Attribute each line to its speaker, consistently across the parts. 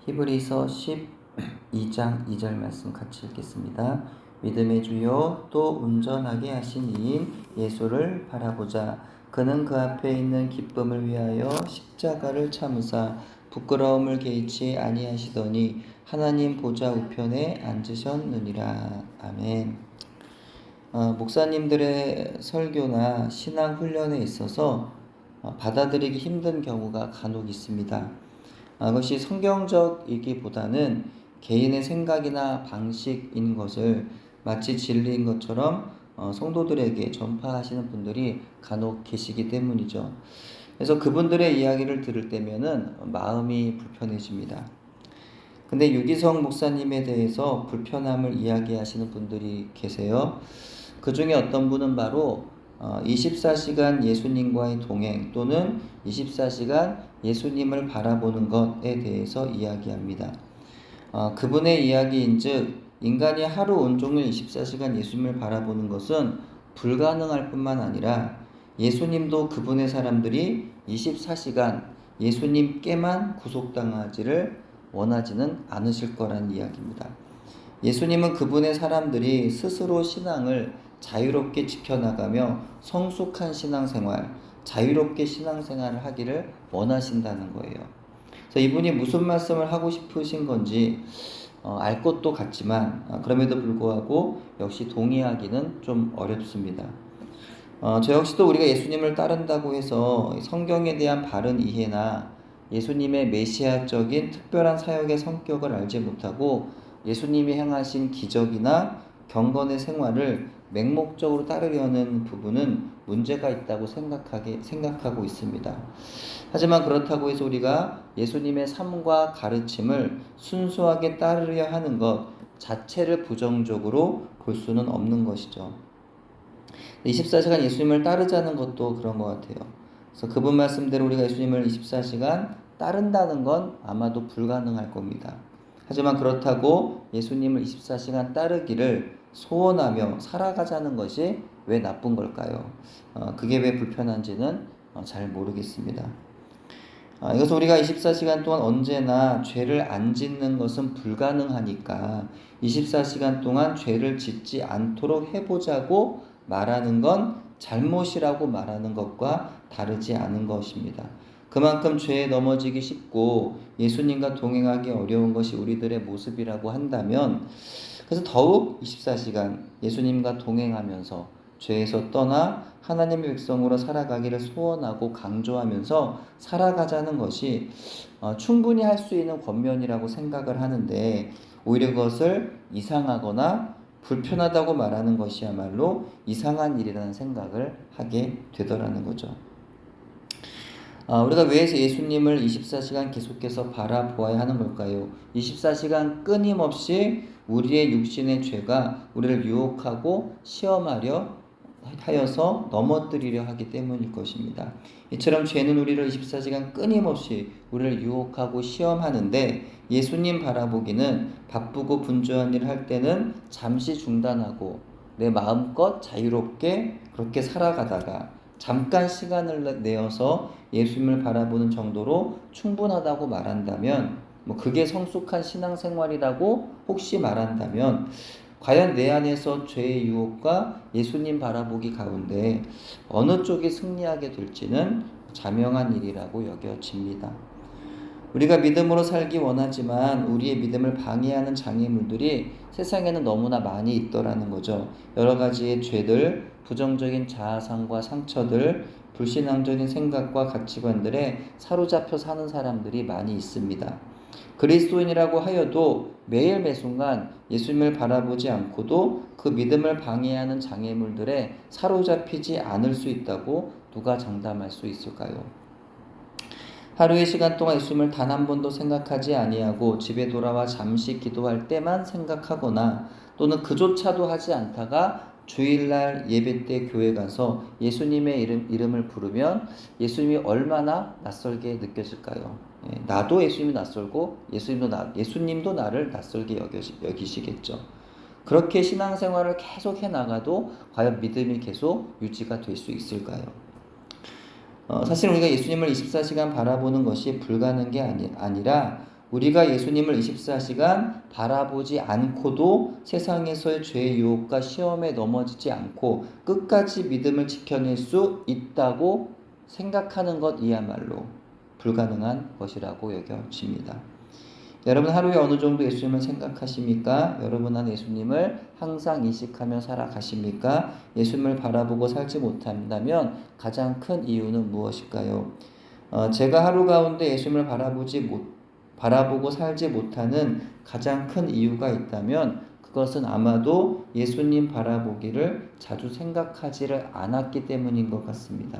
Speaker 1: 히브리서 12장 2절 말씀 같이 읽겠습니다. 믿음의 주요 또 온전하게 하신 이인 예수를 바라보자. 그는 그 앞에 있는 기쁨을 위하여 십자가를 참으사 부끄러움을 개의치 아니하시더니 하나님 보좌 우편에 앉으셨느니라. 아멘. 목사님들의 설교나 신앙 훈련에 있어서 받아들이기 힘든 경우가 간혹 있습니다. 그것이 성경적이기보다는 개인의 생각이나 방식인 것을 마치 진리인 것처럼 성도들에게 전파하시는 분들이 간혹 계시기 때문이죠. 그래서 그분들의 이야기를 들을 때면은 마음이 불편해집니다. 근데 유기성 목사님에 대해서 불편함을 이야기하시는 분들이 계세요. 그 중에 어떤 분은 바로 24시간 예수님과의 동행 또는 24시간 예수님을 바라보는 것에 대해서 이야기합니다. 그분의 이야기인즉 인간이 하루 온종일 24시간 예수님을 바라보는 것은 불가능할 뿐만 아니라 예수님도 그분의 사람들이 24시간 예수님께만 구속당하지를 원하지는 않으실 거라는 이야기입니다. 예수님은 그분의 사람들이 스스로 신앙을 자유롭게 지켜나가며 성숙한 신앙생활, 자유롭게 신앙생활을 하기를 원하신다는 거예요. 그래서 이분이 무슨 말씀을 하고 싶으신 건지 알 것도 같지만 그럼에도 불구하고 역시 동의하기는 좀 어렵습니다. 저 역시도 우리가 예수님을 따른다고 해서 성경에 대한 바른 이해나 예수님의 메시아적인 특별한 사역의 성격을 알지 못하고 예수님이 행하신 기적이나 경건의 생활을 맹목적으로 따르려는 부분은 문제가 있다고 생각하고 있습니다. 하지만 그렇다고 해서 우리가 예수님의 삶과 가르침을 순수하게 따르려 하는 것 자체를 부정적으로 볼 수는 없는 것이죠. 24시간 예수님을 따르자는 것도 그런 것 같아요. 그래서 그분 말씀대로 우리가 예수님을 24시간 따른다는 건 아마도 불가능할 겁니다. 하지만 그렇다고 예수님을 24시간 따르기를 소원하며 살아가자는 것이 왜 나쁜 걸까요? 그게 왜 불편한지는 잘 모르겠습니다. 이것은 우리가 24시간 동안 언제나 죄를 안 짓는 것은 불가능하니까 24시간 동안 죄를 짓지 않도록 해보자고 말하는 건 잘못이라고 말하는 것과 다르지 않은 것입니다. 그만큼 죄에 넘어지기 쉽고 예수님과 동행하기 어려운 것이 우리들의 모습이라고 한다면 그래서 더욱 24시간 예수님과 동행하면서 죄에서 떠나 하나님의 백성으로 살아가기를 소원하고 강조하면서 살아가자는 것이 충분히 할 수 있는 권면이라고 생각을 하는데 오히려 그것을 이상하거나 불편하다고 말하는 것이야말로 이상한 일이라는 생각을 하게 되더라는 거죠. 우리가 왜 예수님을 24시간 계속해서 바라보아야 하는 걸까요? 24시간 끊임없이 우리의 육신의 죄가 우리를 유혹하고 시험하려 하여서 넘어뜨리려 하기 때문일 것입니다. 이처럼 죄는 우리를 24시간 끊임없이 우리를 유혹하고 시험하는데 예수님 바라보기는 바쁘고 분주한 일을 할 때는 잠시 중단하고 내 마음껏 자유롭게 그렇게 살아가다가 잠깐 시간을 내어서 예수님을 바라보는 정도로 충분하다고 말한다면 그게 성숙한 신앙생활이라고 혹시 말한다면 과연 내 안에서 죄의 유혹과 예수님 바라보기 가운데 어느 쪽이 승리하게 될지는 자명한 일이라고 여겨집니다. 우리가 믿음으로 살기 원하지만 우리의 믿음을 방해하는 장애물들이 세상에는 너무나 많이 있더라는 거죠. 여러 가지의 죄들, 부정적인 자아상과 상처들, 불신앙적인 생각과 가치관들에 사로잡혀 사는 사람들이 많이 있습니다. 그리스도인이라고 하여도 매일 매순간 예수님을 바라보지 않고도 그 믿음을 방해하는 장애물들에 사로잡히지 않을 수 있다고 누가 장담할 수 있을까요? 하루의 시간 동안 예수님을 단 한 번도 생각하지 아니하고 집에 돌아와 잠시 기도할 때만 생각하거나 또는 그조차도 하지 않다가 주일날 예배 때 교회 가서 예수님의 이름을 부르면 예수님이 얼마나 낯설게 느껴질까요? 나도 예수님이 낯설고 예수님도 나를 낯설게 여기시겠죠. 그렇게 신앙생활을 계속 해나가도 과연 믿음이 계속 유지가 될 수 있을까요? 사실 우리가 예수님을 24시간 바라보는 것이 불가능한 게 아니라 우리가 예수님을 24시간 바라보지 않고도 세상에서의 죄의 유혹과 시험에 넘어지지 않고 끝까지 믿음을 지켜낼 수 있다고 생각하는 것이야말로 불가능한 것이라고 여겨집니다. 여러분 하루에 어느 정도 예수님을 생각하십니까? 여러분 안에 예수님을 항상 인식하며 살아가십니까? 예수님을 바라보고 살지 못한다면 가장 큰 이유는 무엇일까요? 제가 하루 가운데 예수님을 바라보고 살지 못하는 가장 큰 이유가 있다면 그것은 아마도 예수님 바라보기를 자주 생각하지를 않았기 때문인 것 같습니다.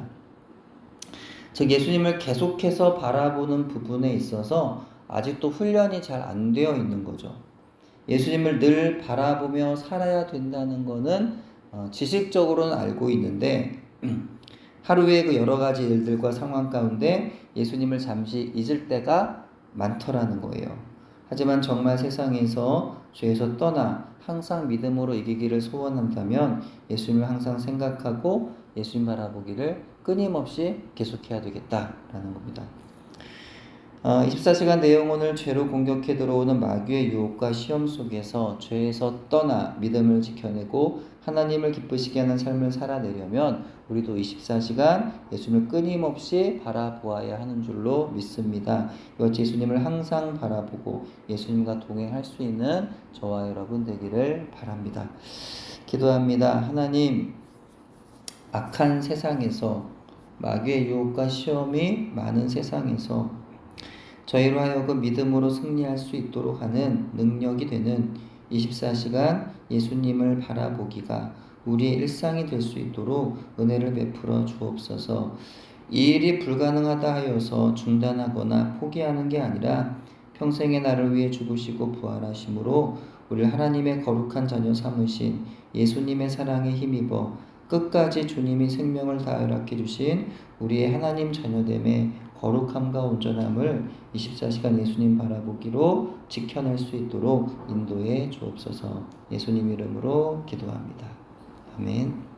Speaker 1: 즉 예수님을 계속해서 바라보는 부분에 있어서 아직도 훈련이 잘 안 되어 있는 거죠. 예수님을 늘 바라보며 살아야 된다는 것은 지식적으로는 알고 있는데 하루의 그 여러 가지 일들과 상황 가운데 예수님을 잠시 잊을 때가 많더라는 거예요. 하지만 정말 세상에서 죄에서 떠나 항상 믿음으로 이기기를 소원한다면 예수님을 항상 생각하고 예수님 바라보기를 끊임없이 계속해야 되겠다라는 겁니다. 24시간 내영혼을 죄로 공격해 들어오는 마귀의 유혹과 시험 속에서 죄에서 떠나 믿음을 지켜내고 하나님을 기쁘시게 하는 삶을 살아내려면 우리도 24시간 예수님을 끊임없이 바라보아야 하는 줄로 믿습니다. 이것 예수님을 항상 바라보고 예수님과 동행할 수 있는 저와 여러분 되기를 바랍니다. 기도합니다. 하나님, 악한 세상에서 마귀의 유혹과 시험이 많은 세상에서 저희로 하여금 믿음으로 승리할 수 있도록 하는 능력이 되는 24시간 예수님을 바라보기가 우리의 일상이 될 수 있도록 은혜를 베풀어 주옵소서. 이 일이 불가능하다 하여서 중단하거나 포기하는 게 아니라 평생의 나를 위해 죽으시고 부활하심으로 우리를 하나님의 거룩한 자녀 삼으신 예수님의 사랑에 힘입어 끝까지 주님이 생명을 다해 허락해 주신 우리의 하나님 자녀됨의 거룩함과 온전함을 24시간 예수님 바라보기로 지켜낼 수 있도록 인도해 주옵소서. 예수님 이름으로 기도합니다. 아멘.